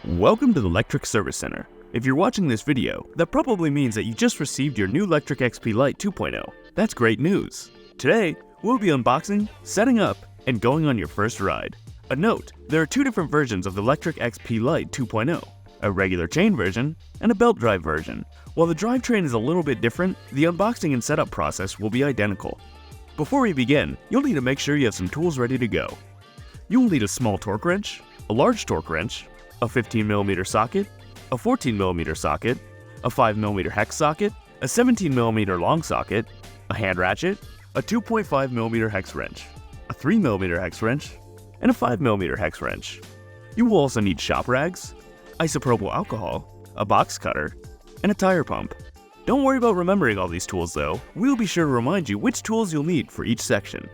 Welcome to the Lectric Service Center. If you're watching this video, that probably means that you just received your new Lectric XP LITE 2.0. That's great news. Today, we'll be unboxing, setting up, and going on your first ride. A note, there are two different versions of the Lectric XP LITE 2.0, a regular chain version and a belt drive version. While the drivetrain is a little bit different, the unboxing and setup process will be identical. Before we begin, you'll need to make sure you have some tools ready to go. You will need a small torque wrench, a large torque wrench, a 15mm socket, a 14mm socket, a 5mm hex socket, a 17mm long socket, a hand ratchet, a 2.5mm hex wrench, a 3mm hex wrench, and a 5mm hex wrench. You will also need shop rags, isopropyl alcohol, a box cutter, and a tire pump. Don't worry about remembering all these tools though, we'll be sure to remind you which tools you'll need for each section.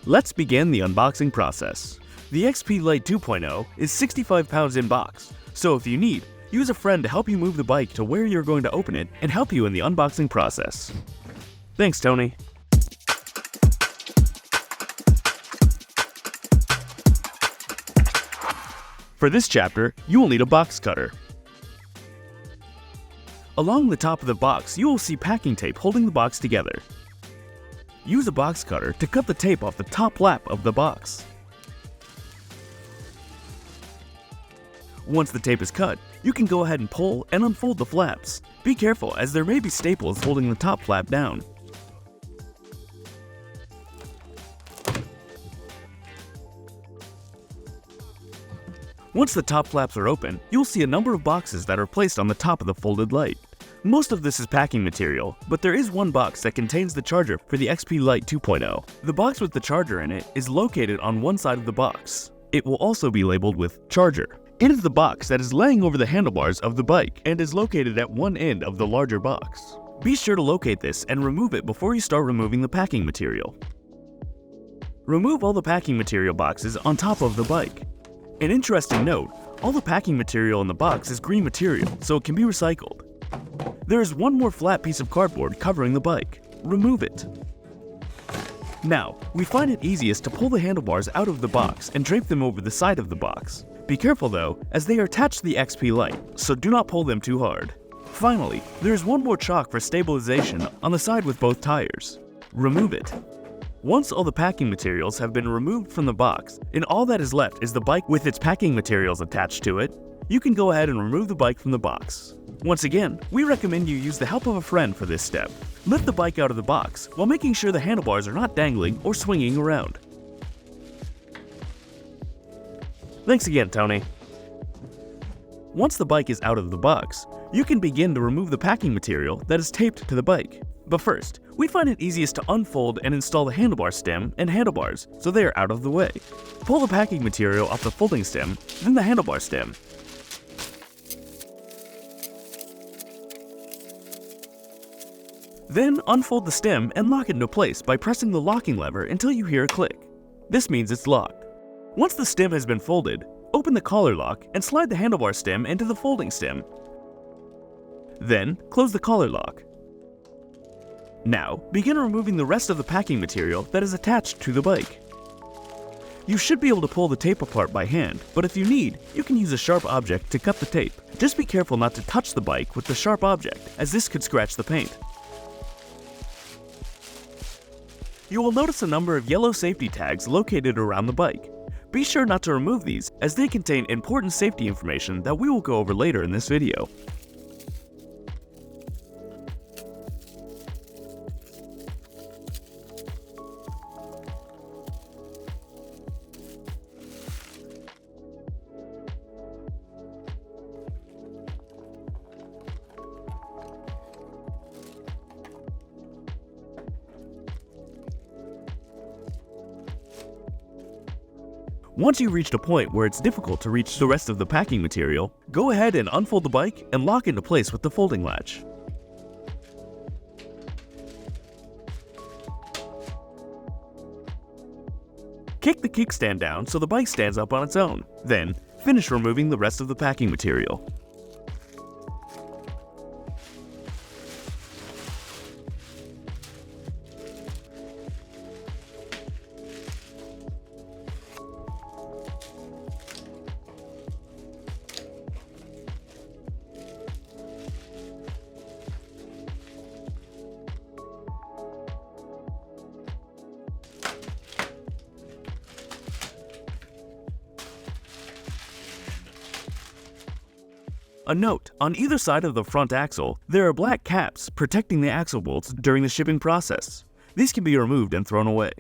Let's begin the unboxing process. The XP LITE 2.0 is 65 pounds in box, so if you need, use a friend to help you move the bike to where you're going to open it and help you in the unboxing process. Thanks, Tony. For this chapter, you will need a box cutter. Along the top of the box, you will see packing tape holding the box together. Use a box cutter to cut the tape off the top flap of the box. Once the tape is cut, you can go ahead and pull and unfold the flaps. Be careful as there may be staples holding the top flap down. Once the top flaps are open, you'll see a number of boxes that are placed on the top of the folded LITE. Most of this is packing material, but there is one box that contains the charger for the XP LITE 2.0. The box with the charger in it is located on one side of the box. It will also be labeled with charger. It is the box that is laying over the handlebars of the bike and is located at one end of the larger box. Be sure to locate this and remove it before you start removing the packing material. Remove all the packing material boxes on top of the bike. An interesting note, all the packing material in the box is green material, so it can be recycled. There is one more flat piece of cardboard covering the bike. Remove it. Now, we find it easiest to pull the handlebars out of the box and drape them over the side of the box. Be careful though, as they are attached to the XP LITE, so do not pull them too hard. Finally, there is one more chock for stabilization on the side with both tires. Remove it. Once all the packing materials have been removed from the box, and all that is left is the bike with its packing materials attached to it, you can go ahead and remove the bike from the box. Once again, we recommend you use the help of a friend for this step. Lift the bike out of the box while making sure the handlebars are not dangling or swinging around. Thanks again, Tony. Once the bike is out of the box, you can begin to remove the packing material that is taped to the bike. But first, we find it easiest to unfold and install the handlebar stem and handlebars so they are out of the way. Pull the packing material off the folding stem, then the handlebar stem. Then unfold the stem and lock it into place by pressing the locking lever until you hear a click. This means it's locked. Once the stem has been folded, open the collar lock and slide the handlebar stem into the folding stem. Then close the collar lock. Now begin removing the rest of the packing material that is attached to the bike. You should be able to pull the tape apart by hand, but if you need, you can use a sharp object to cut the tape. Just be careful not to touch the bike with the sharp object, as this could scratch the paint. You will notice a number of yellow safety tags located around the bike. Be sure not to remove these, as they contain important safety information that we will go over later in this video. Once you've reached a point where it's difficult to reach the rest of the packing material, go ahead and unfold the bike and lock into place with the folding latch. Kick the kickstand down so the bike stands up on its own. Then, finish removing the rest of the packing material. A note, on either side of the front axle, there are black caps protecting the axle bolts during the shipping process. These can be removed and thrown away.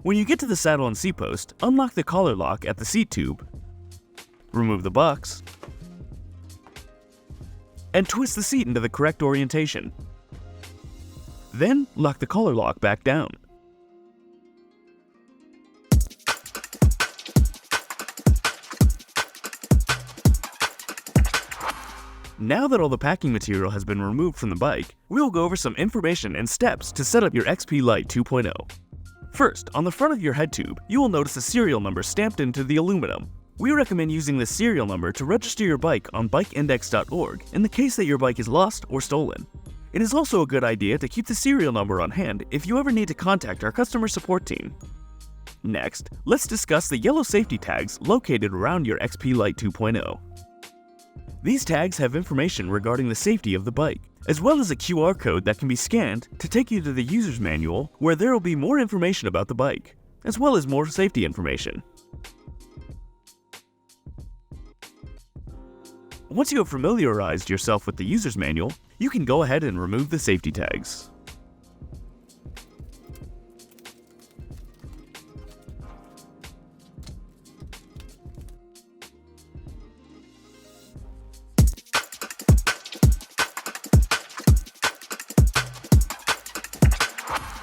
When you get to the saddle and seat post, unlock the collar lock at the seat tube, remove the box, and twist the seat into the correct orientation. Then, lock the collar lock back down. Now that all the packing material has been removed from the bike, we will go over some information and steps to set up your XP LITE 2.0. First, on the front of your head tube, you will notice a serial number stamped into the aluminum. We recommend using this serial number to register your bike on bikeindex.org in the case that your bike is lost or stolen. It is also a good idea to keep the serial number on hand if you ever need to contact our customer support team. Next, let's discuss the yellow safety tags located around your XP LITE 2.0. These tags have information regarding the safety of the bike, as well as a QR code that can be scanned to take you to the user's manual where there will be more information about the bike, as well as more safety information. Once you have familiarized yourself with the user's manual, you can go ahead and remove the safety tags.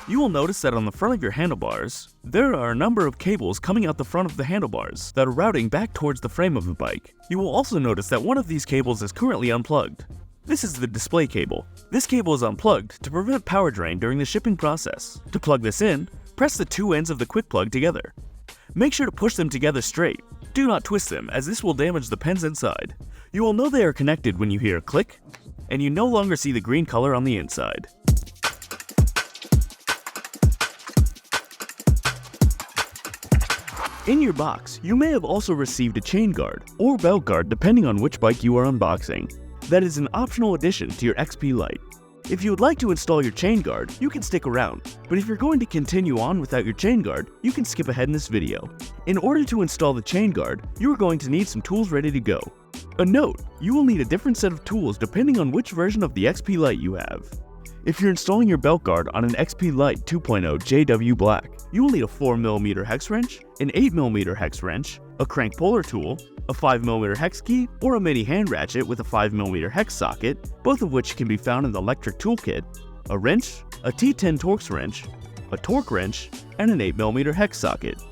You will notice that on the front of your handlebars, there are a number of cables coming out the front of the handlebars that are routing back towards the frame of the bike. You will also notice that one of these cables is currently unplugged. This is the display cable. This cable is unplugged to prevent power drain during the shipping process. To plug this in, press the two ends of the quick plug together. Make sure to push them together straight. Do not twist them, as this will damage the pins inside. You will know they are connected when you hear a click, and you no longer see the green color on the inside. In your box, you may have also received a chain guard or belt guard depending on which bike you are unboxing. That is an optional addition to your XP LITE. If you would like to install your chain guard, you can stick around, but if you're going to continue on without your chain guard, you can skip ahead in this video. In order to install the chain guard, you are going to need some tools ready to go. A note, you will need a different set of tools depending on which version of the XP LITE you have. If you're installing your belt guard on an XP LITE 2.0 JW Black, you will need a 4mm hex wrench, an 8mm hex wrench, a crank puller tool, a 5mm hex key, or a mini hand ratchet with a 5mm hex socket, both of which can be found in the Lectric toolkit, a wrench, a T10 Torx wrench, a torque wrench, and an 8mm hex socket.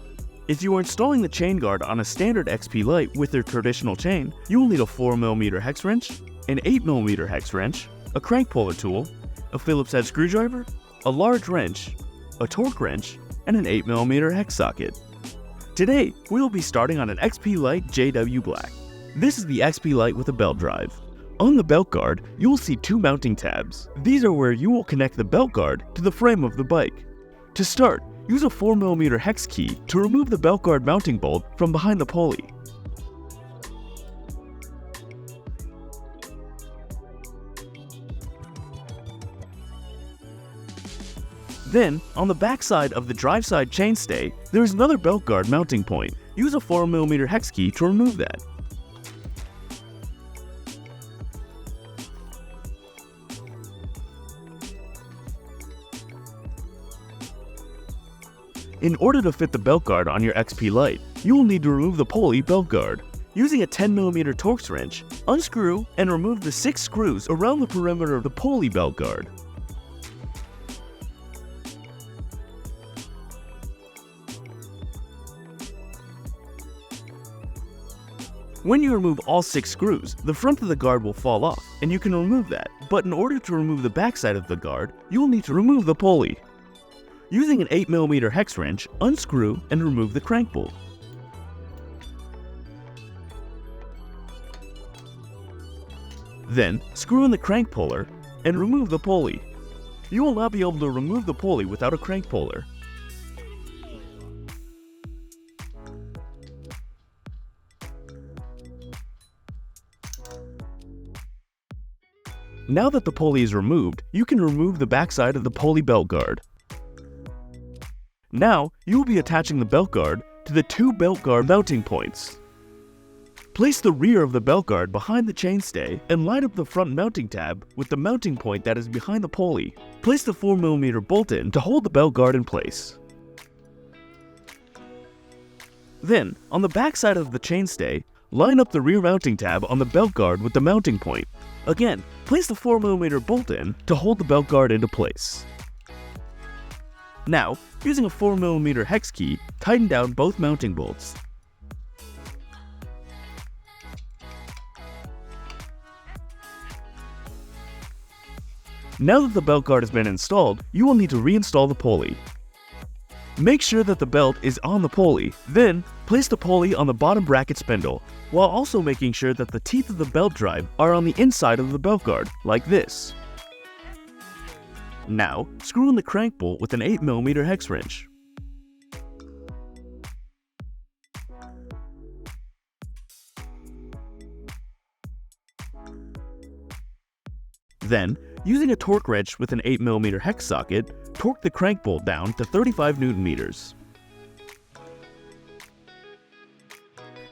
If you are installing the chain guard on a standard XP LITE with their traditional chain, you will need a 4mm hex wrench, an 8mm hex wrench, a crank puller tool, a Phillips head screwdriver, a large wrench, a torque wrench, and an 8mm hex socket. Today, we will be starting on an XP LITE JW Black. This is the XP LITE with a belt drive. On the belt guard, you will see two mounting tabs. These are where you will connect the belt guard to the frame of the bike. To start, use a 4mm hex key to remove the belt guard mounting bolt from behind the pulley. Then, on the back side of the drive side chainstay, there is another belt guard mounting point. Use a 4mm hex key to remove that. In order to fit the belt guard on your XP LITE, you will need to remove the pulley belt guard. Using a 10mm Torx wrench, unscrew and remove the 6 screws around the perimeter of the pulley belt guard. When you remove all 6 screws, the front of the guard will fall off, and you can remove that, but in order to remove the back side of the guard, you will need to remove the pulley. Using an 8mm hex wrench, unscrew and remove the crank bolt. Then, screw in the crank puller and remove the pulley. You will not be able to remove the pulley without a crank puller. Now that the pulley is removed, you can remove the backside of the pulley belt guard. Now, you will be attaching the belt guard to the 2 belt guard mounting points. Place the rear of the belt guard behind the chainstay and line up the front mounting tab with the mounting point that is behind the pulley. Place the 4mm bolt in to hold the belt guard in place. Then, on the back side of the chainstay, line up the rear mounting tab on the belt guard with the mounting point. Again, place the 4mm bolt in to hold the belt guard into place. Now, using a 4mm hex key, tighten down both mounting bolts. Now that the belt guard has been installed, you will need to reinstall the pulley. Make sure that the belt is on the pulley, then place the pulley on the bottom bracket spindle, while also making sure that the teeth of the belt drive are on the inside of the belt guard, like this. Now, screw in the crank bolt with an 8mm hex wrench. Then, using a torque wrench with an 8mm hex socket, torque the crank bolt down to 35 Nm.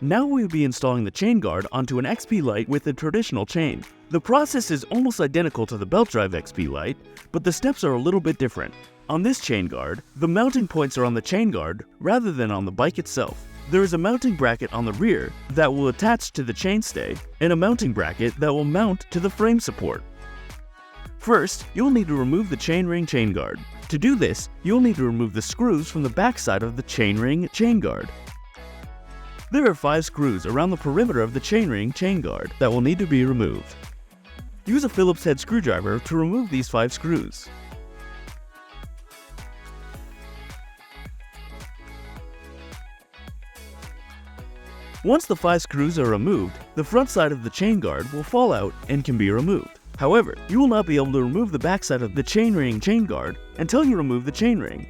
Now we will be installing the chain guard onto an XP LITE with a traditional chain. The process is almost identical to the belt drive XP LITE, but the steps are a little bit different. On this chain guard, the mounting points are on the chain guard rather than on the bike itself. There is a mounting bracket on the rear that will attach to the chainstay, and a mounting bracket that will mount to the frame support. First, you'll need to remove the chainring chain guard. To do this, you'll need to remove the screws from the backside of the chainring chain guard. There are 5 screws around the perimeter of the chainring chain guard that will need to be removed. Use a Phillips head screwdriver to remove these 5 screws. Once the 5 screws are removed, the front side of the chain guard will fall out and can be removed. However, you will not be able to remove the backside of the chainring chain guard until you remove the chainring.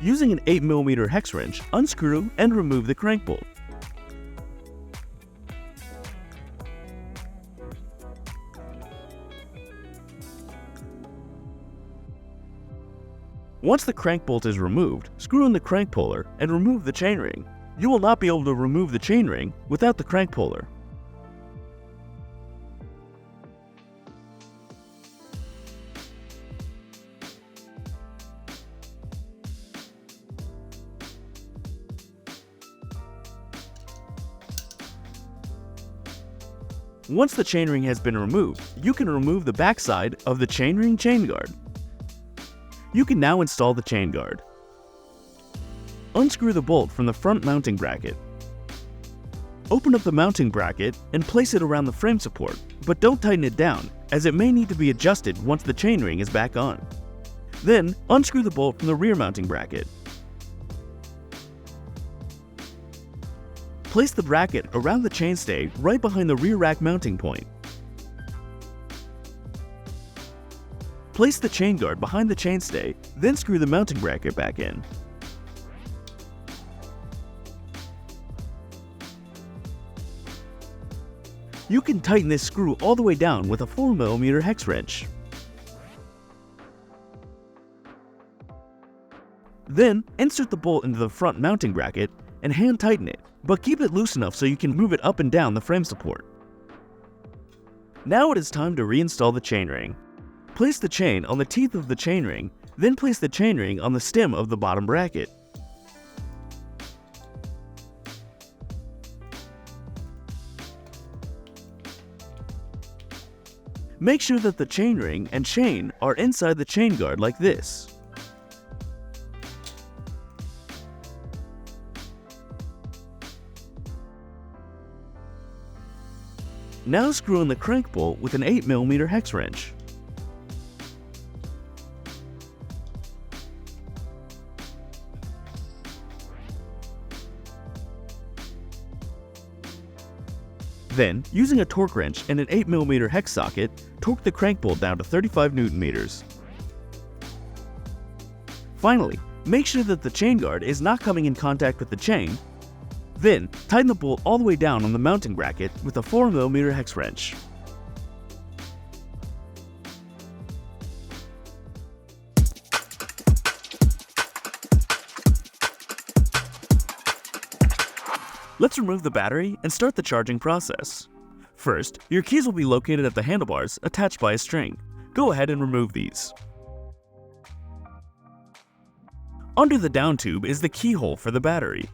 Using an 8mm hex wrench, unscrew and remove the crank bolt. Once the crank bolt is removed, screw in the crank puller and remove the chainring. You will not be able to remove the chainring without the crank puller. Once the chainring has been removed, you can remove the backside of the chainring chain guard. You can now install the chain guard. Unscrew the bolt from the front mounting bracket. Open up the mounting bracket and place it around the frame support, but don't tighten it down, as it may need to be adjusted once the chainring is back on. Then, unscrew the bolt from the rear mounting bracket. Place the bracket around the chainstay right behind the rear rack mounting point. Place the chain guard behind the chainstay, then screw the mounting bracket back in. You can tighten this screw all the way down with a 4mm hex wrench. Then, insert the bolt into the front mounting bracket and hand tighten it, but keep it loose enough so you can move it up and down the frame support. Now it is time to reinstall the chainring. Place the chain on the teeth of the chainring, then place the chainring on the stem of the bottom bracket. Make sure that the chainring and chain are inside the chain guard like this. Now screw in the crank bolt with an 8mm hex wrench. Then, using a torque wrench and an 8mm hex socket, torque the crank bolt down to 35 Nm. Finally, make sure that the chain guard is not coming in contact with the chain. Then, tighten the bolt all the way down on the mounting bracket with a 4mm hex wrench. Let's remove the battery and start the charging process. First, your keys will be located at the handlebars attached by a string. Go ahead and remove these. Under the down tube is the keyhole for the battery.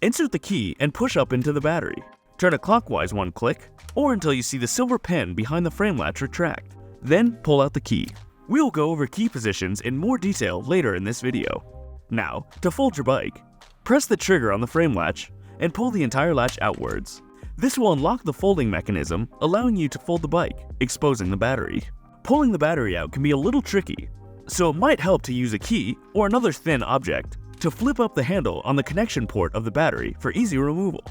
Insert the key and push up into the battery. Turn it clockwise one click, or until you see the silver pen behind the frame latch retract. Then pull out the key. We will go over key positions in more detail later in this video. Now, to fold your bike, press the trigger on the frame latch and pull the entire latch outwards. This will unlock the folding mechanism, allowing you to fold the bike, exposing the battery. Pulling the battery out can be a little tricky, so it might help to use a key or another thin object to flip up the handle on the connection port of the battery for easy removal.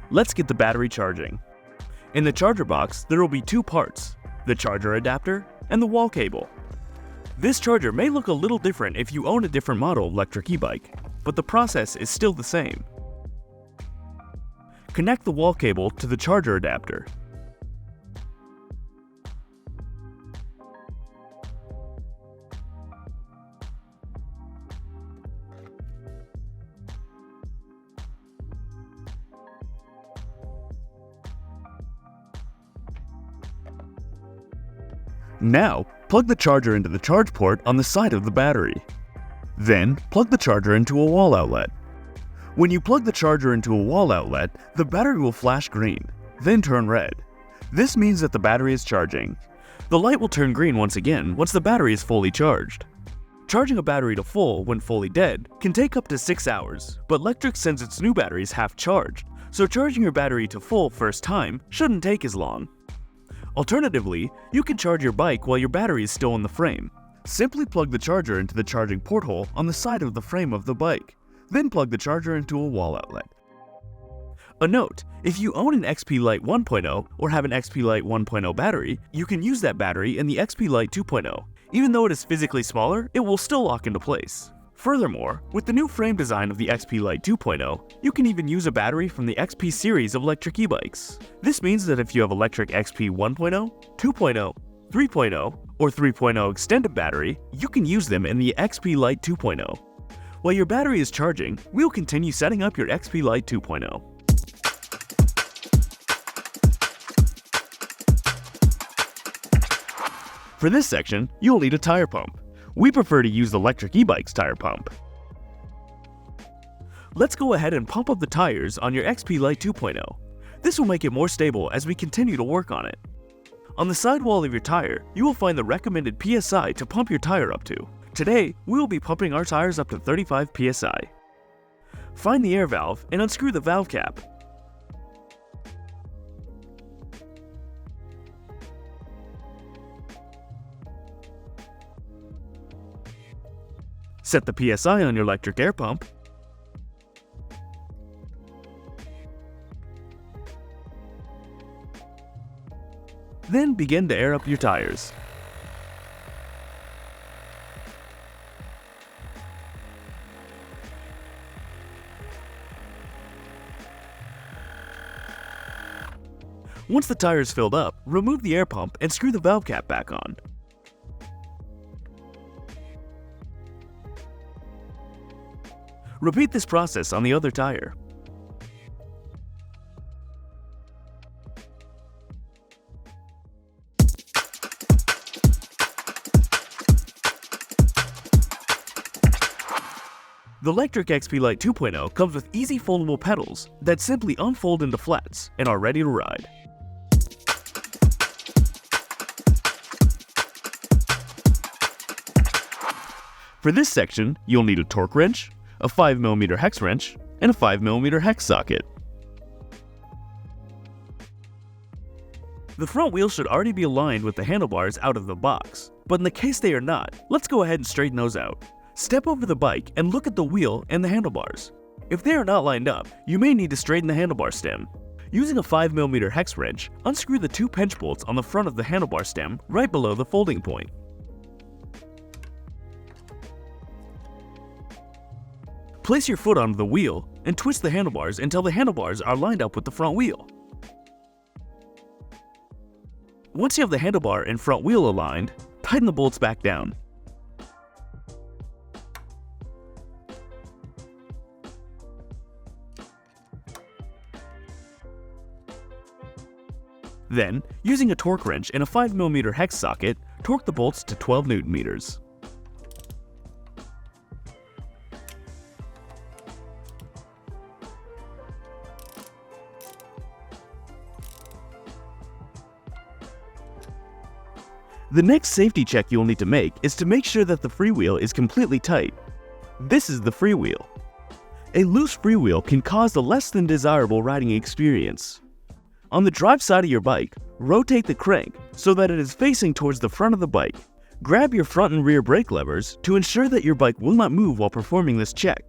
Let's get the battery charging. In the charger box, there will be two parts, the charger adapter and the wall cable. This charger may look a little different if you own a different model of Lectric e-bike, but the process is still the same. Connect the wall cable to the charger adapter. Now, plug the charger into the charge port on the side of the battery. Then, plug the charger into a wall outlet. When you plug the charger into a wall outlet, the battery will flash green, then turn red. This means that the battery is charging. The light will turn green once again once the battery is fully charged. Charging a battery to full when fully dead can take up to 6 hours, but Lectric sends its new batteries half charged, so charging your battery to full first time shouldn't take as long. Alternatively, you can charge your bike while your battery is still in the frame. Simply plug the charger into the charging porthole on the side of the frame of the bike, then plug the charger into a wall outlet. A note, if you own an XP LITE 1.0 or have an XP LITE 1.0 battery, you can use that battery in the XP LITE 2.0. Even though it is physically smaller, it will still lock into place. Furthermore, with the new frame design of the XP LITE 2.0, you can even use a battery from the XP series of Lectric e-bikes. This means that if you have a Lectric XP 1.0, 2.0, 3.0, or 3.0 extended battery, you can use them in the XP LITE 2.0. While your battery is charging, we'll continue setting up your XP LITE 2.0. For this section, you'll need a tire pump. We prefer to use the Lectric e-bike's tire pump. Let's go ahead and pump up the tires on your XP LITE 2.0. This will make it more stable as we continue to work on it. On the sidewall of your tire, you will find the recommended PSI to pump your tire up to. Today, we will be pumping our tires up to 35 PSI. Find the air valve and unscrew the valve cap. Set the PSI on your Lectric air pump. Then begin to air up your tires. Once the tire is filled up, remove the air pump and screw the valve cap back on. Repeat this process on the other tire. The Lectric XP LITE 2.0 comes with easy foldable pedals that simply unfold into flats and are ready to ride. For this section, you'll need a torque wrench, a 5mm hex wrench, and a 5mm hex socket. The front wheels should already be aligned with the handlebars out of the box, but in the case they are not, let's go ahead and straighten those out. Step over the bike and look at the wheel and the handlebars. If they are not lined up, you may need to straighten the handlebar stem. Using a 5mm hex wrench, unscrew the two pinch bolts on the front of the handlebar stem right below the folding point. Place your foot onto the wheel and twist the handlebars until the handlebars are lined up with the front wheel. Once you have the handlebar and front wheel aligned, tighten the bolts back down. Then, using a torque wrench and a 5mm hex socket, torque the bolts to 12 Nm. The next safety check you'll need to make is to make sure that the freewheel is completely tight. This is the freewheel. A loose freewheel can cause a less than desirable riding experience. On the drive side of your bike, rotate the crank so that it is facing towards the front of the bike. Grab your front and rear brake levers to ensure that your bike will not move while performing this check.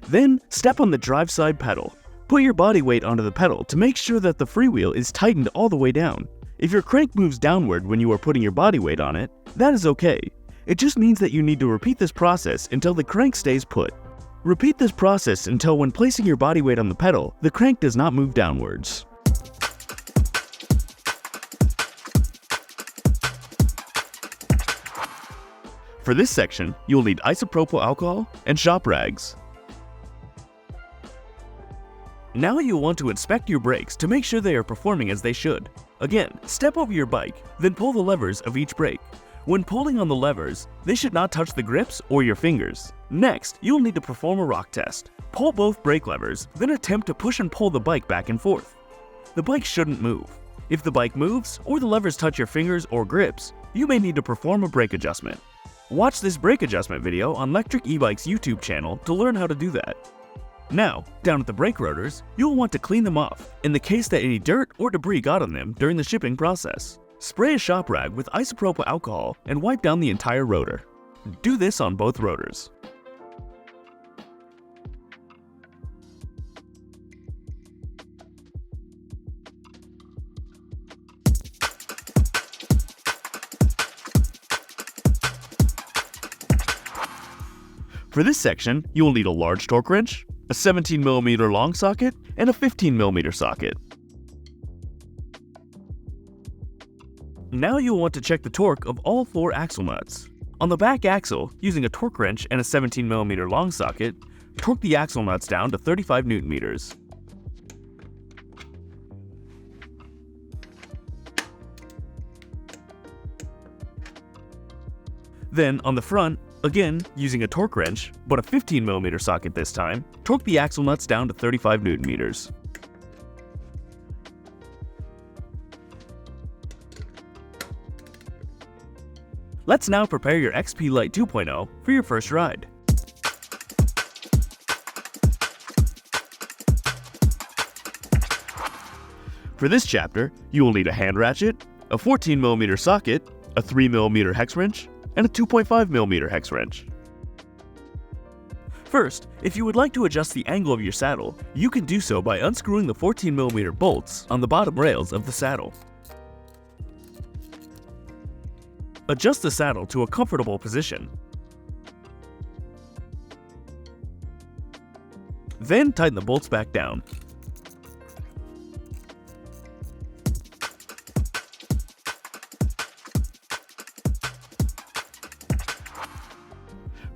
Then, step on the drive side pedal. Put your body weight onto the pedal to make sure that the freewheel is tightened all the way down. If your crank moves downward when you are putting your body weight on it, that is okay. It just means that you need to repeat this process until the crank stays put. Repeat this process until when placing your body weight on the pedal, the crank does not move downwards. For this section, you will need isopropyl alcohol and shop rags. Now you will want to inspect your brakes to make sure they are performing as they should. Again, step over your bike, then pull the levers of each brake. When pulling on the levers, they should not touch the grips or your fingers. Next, you will need to perform a rock test. Pull both brake levers, then attempt to push and pull the bike back and forth. The bike shouldn't move. If the bike moves or the levers touch your fingers or grips, you may need to perform a brake adjustment. Watch this brake adjustment video on Lectric eBike's YouTube channel to learn how to do that. Now, down at the brake rotors, you'll want to clean them off in the case that any dirt or debris got on them during the shipping process. Spray a shop rag with isopropyl alcohol and wipe down the entire rotor. Do this on both rotors. For this section, you will need a large torque wrench, a 17mm long socket, and a 15mm socket. Now you will want to check the torque of all 4 axle nuts. On the back axle, using a torque wrench and a 17mm long socket, torque the axle nuts down to 35 Nm. Then, on the front, again, using a torque wrench, but a 15mm socket this time, torque the axle nuts down to 35 Nm. Let's now prepare your XP LITE 2.0 for your first ride. For this chapter, you will need a hand ratchet, a 14mm socket, a 3mm hex wrench, and a 2.5mm hex wrench. First, if you would like to adjust the angle of your saddle, you can do so by unscrewing the 14mm bolts on the bottom rails of the saddle. Adjust the saddle to a comfortable position. Then tighten the bolts back down.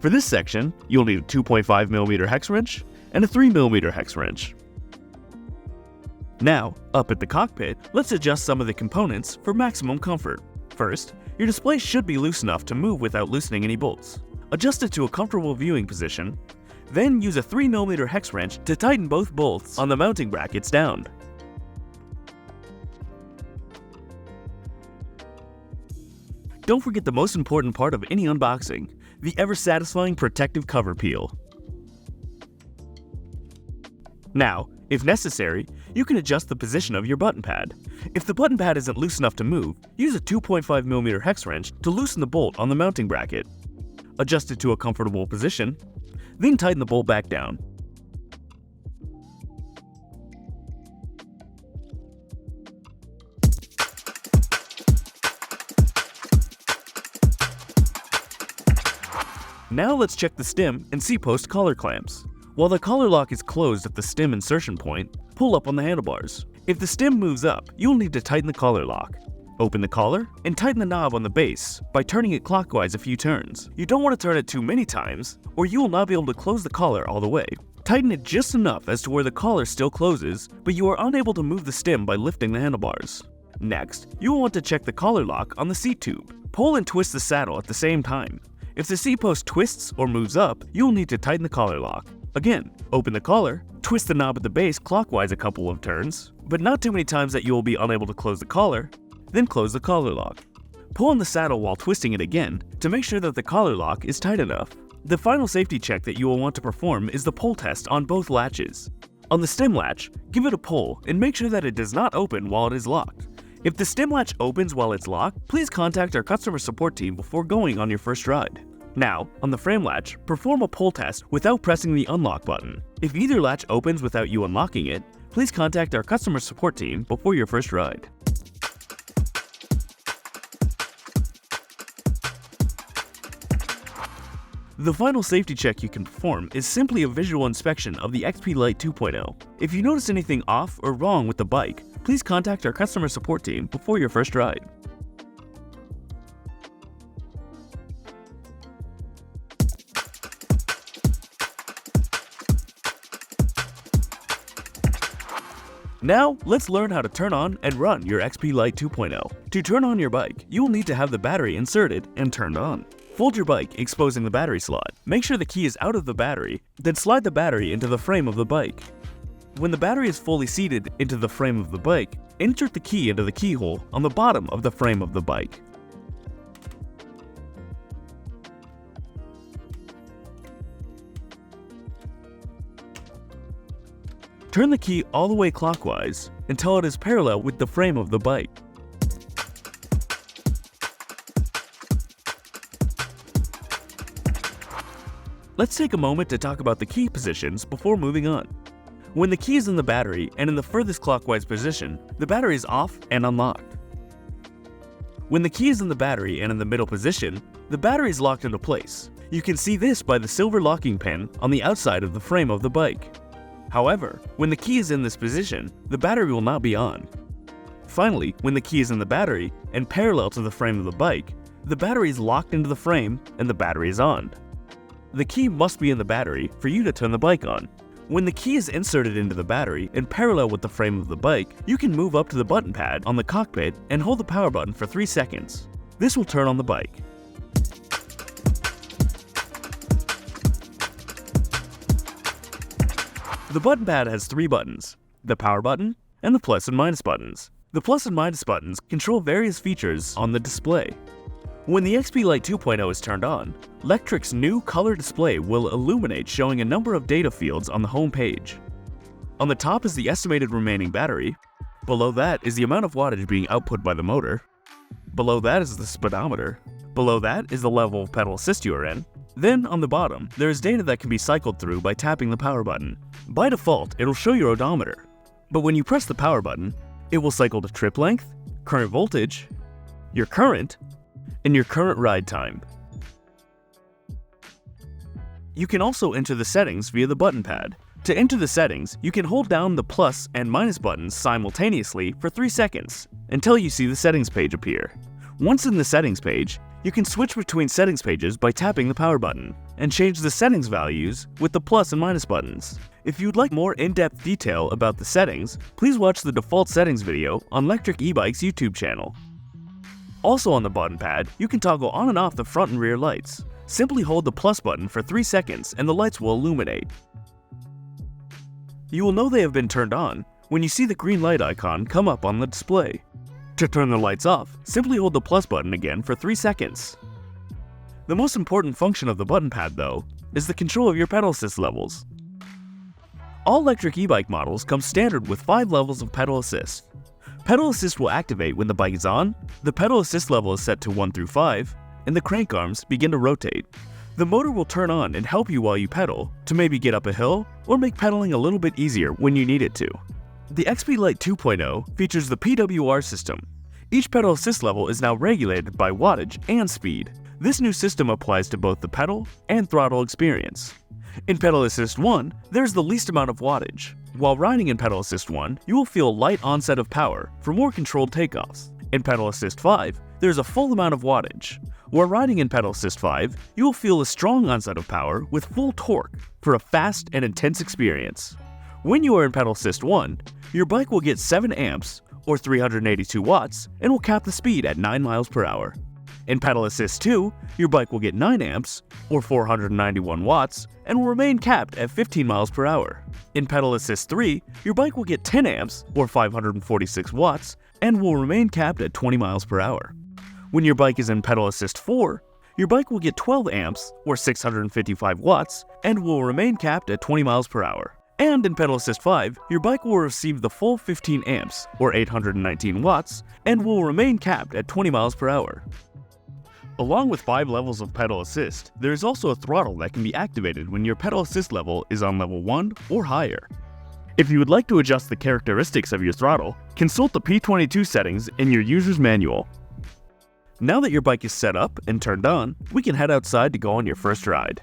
For this section, you'll need a 2.5mm hex wrench and a 3mm hex wrench. Now, up at the cockpit, let's adjust some of the components for maximum comfort. First, your display should be loose enough to move without loosening any bolts. Adjust it to a comfortable viewing position, then use a 3mm hex wrench to tighten both bolts on the mounting brackets down. Don't forget the most important part of any unboxing, the ever-satisfying protective cover peel. Now, if necessary, you can adjust the position of your button pad. If the button pad isn't loose enough to move, use a 2.5mm hex wrench to loosen the bolt on the mounting bracket. Adjust it to a comfortable position, then tighten the bolt back down. Now let's check the stem and C-post collar clamps. While the collar lock is closed at the stem insertion point, pull up on the handlebars. If the stem moves up, you'll need to tighten the collar lock. Open the collar and tighten the knob on the base by turning it clockwise a few turns. You don't want to turn it too many times, or you will not be able to close the collar all the way. Tighten it just enough as to where the collar still closes, but you are unable to move the stem by lifting the handlebars. Next, you will want to check the collar lock on the seat tube. Pull and twist the saddle at the same time. If the seat post twists or moves up, you will need to tighten the collar lock. Again, open the collar, twist the knob at the base clockwise a couple of turns, but not too many times that you will be unable to close the collar, then close the collar lock. Pull on the saddle while twisting it again to make sure that the collar lock is tight enough. The final safety check that you will want to perform is the pull test on both latches. On the stem latch, give it a pull and make sure that it does not open while it is locked. If the stem latch opens while it's locked, please contact our customer support team before going on your first ride. Now, on the frame latch, perform a pull test without pressing the unlock button. If either latch opens without you unlocking it, please contact our customer support team before your first ride. The final safety check you can perform is simply a visual inspection of the XP LITE 2.0. If you notice anything off or wrong with the bike, please contact our customer support team before your first ride. Now, let's learn how to turn on and run your XP LITE 2.0. To turn on your bike, you will need to have the battery inserted and turned on. Fold your bike, exposing the battery slot. Make sure the key is out of the battery, then slide the battery into the frame of the bike. When the battery is fully seated into the frame of the bike, insert the key into the keyhole on the bottom of the frame of the bike. Turn the key all the way clockwise until it is parallel with the frame of the bike. Let's take a moment to talk about the key positions before moving on. When the key is in the battery and in the furthest clockwise position, the battery is off and unlocked. When the key is in the battery and in the middle position, the battery is locked into place. You can see this by the silver locking pin on the outside of the frame of the bike. However, when the key is in this position, the battery will not be on. Finally, when the key is in the battery and parallel to the frame of the bike, the battery is locked into the frame and the battery is on. The key must be in the battery for you to turn the bike on. When the key is inserted into the battery and parallel with the frame of the bike, you can move up to the button pad on the cockpit and hold the power button for 3 seconds. This will turn on the bike. The button pad has 3 buttons, the power button and the plus and minus buttons. The plus and minus buttons control various features on the display. When the XP LITE 2.0 is turned on, Lectric's new color display will illuminate, showing a number of data fields on the home page. On the top is the estimated remaining battery. Below that is the amount of wattage being output by the motor. Below that is the speedometer. Below that is the level of pedal assist you are in. Then on the bottom, there is data that can be cycled through by tapping the power button. By default, it'll show your odometer. But when you press the power button, it will cycle to trip length, current voltage, your current, and your current ride time. You can also enter the settings via the button pad. To enter the settings, you can hold down the plus and minus buttons simultaneously for 3 seconds until you see the settings page appear. Once in the settings page, you can switch between settings pages by tapping the power button and change the settings values with the plus and minus buttons. If you'd like more in-depth detail about the settings, please watch the default settings video on Lectric eBike's YouTube channel. Also on the button pad, you can toggle on and off the front and rear lights. Simply hold the plus button for 3 seconds and the lights will illuminate. You will know they have been turned on when you see the green light icon come up on the display. To turn the lights off, simply hold the plus button again for 3 seconds. The most important function of the button pad, though, is the control of your pedal assist levels. All Lectric e-bike models come standard with 5 levels of pedal assist. Pedal assist will activate when the bike is on, the pedal assist level is set to 1 through 5, and the crank arms begin to rotate. The motor will turn on and help you while you pedal to maybe get up a hill or make pedaling a little bit easier when you need it to. The XP LITE 2.0 features the PWR system. Each pedal assist level is now regulated by wattage and speed. This new system applies to both the pedal and throttle experience. In Pedal Assist 1, there's the least amount of wattage. While riding in Pedal Assist 1, you will feel light onset of power for more controlled takeoffs. In Pedal Assist 5, there's a full amount of wattage. While riding in Pedal Assist 5, you will feel a strong onset of power with full torque for a fast and intense experience. When you are in Pedal Assist 1, your bike will get 7 amps or 382 watts and will cap the speed at 9 miles per hour. In Pedal Assist 2, your bike will get 9 amps or 491 watts and will remain capped at 15 miles per hour. In Pedal Assist 3, your bike will get 10 amps or 546 watts and will remain capped at 20 miles per hour. When your bike is in Pedal Assist 4, your bike will get 12 amps or 655 watts and will remain capped at 20 miles per hour. And in Pedal Assist 5, your bike will receive the full 15 amps or 819 watts and will remain capped at 20 miles per hour. Along with 5 levels of pedal assist, there is also a throttle that can be activated when your pedal assist level is on level 1 or higher. If you would like to adjust the characteristics of your throttle, consult the P22 settings in your user's manual. Now that your bike is set up and turned on, we can head outside to go on your first ride.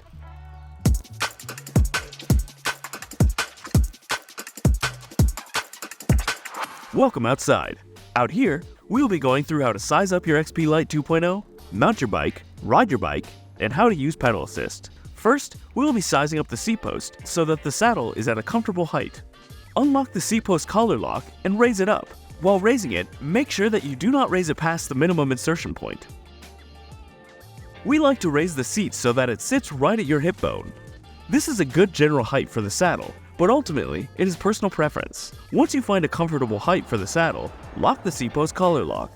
Welcome outside. Out here, we will be going through how to size up your XP LITE 2.0, mount your bike, ride your bike, and how to use pedal assist. First, we will be sizing up the seat post so that the saddle is at a comfortable height. Unlock the seat post collar lock and raise it up. While raising it, make sure that you do not raise it past the minimum insertion point. We like to raise the seat so that it sits right at your hip bone. This is a good general height for the saddle, but ultimately, it is personal preference. Once you find a comfortable height for the saddle, lock the seat post collar lock.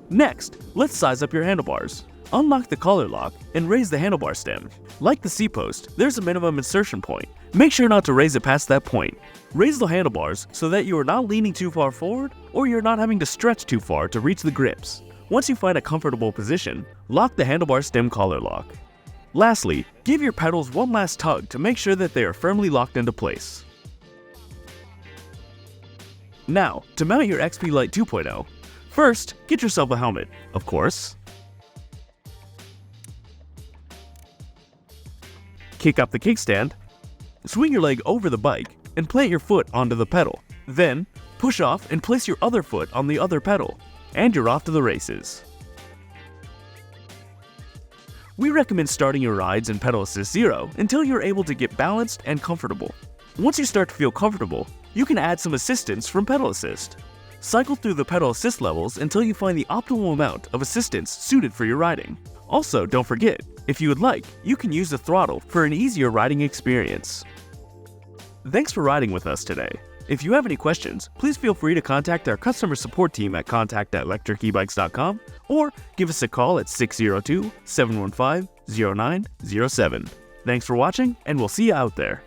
Next, let's size up your handlebars. Unlock the collar lock and raise the handlebar stem. Like the seat post, there's a minimum insertion point. Make sure not to raise it past that point. Raise the handlebars so that you are not leaning too far forward or you're not having to stretch too far to reach the grips. Once you find a comfortable position, lock the handlebar stem collar lock. Lastly, give your pedals one last tug to make sure that they are firmly locked into place. Now, to mount your XP LITE 2.0, first, get yourself a helmet, of course. Kick up the kickstand, swing your leg over the bike, and plant your foot onto the pedal. Then, push off and place your other foot on the other pedal, and you're off to the races. We recommend starting your rides in Pedal Assist 0 until you're able to get balanced and comfortable. Once you start to feel comfortable, you can add some assistance from Pedal Assist. Cycle through the Pedal Assist levels until you find the optimal amount of assistance suited for your riding. Also, don't forget, if you would like, you can use the throttle for an easier riding experience. Thanks for riding with us today. If you have any questions, please feel free to contact our customer support team at contact@lectricebikes.com or give us a call at 602-715-0907. Thanks for watching, and we'll see you out there.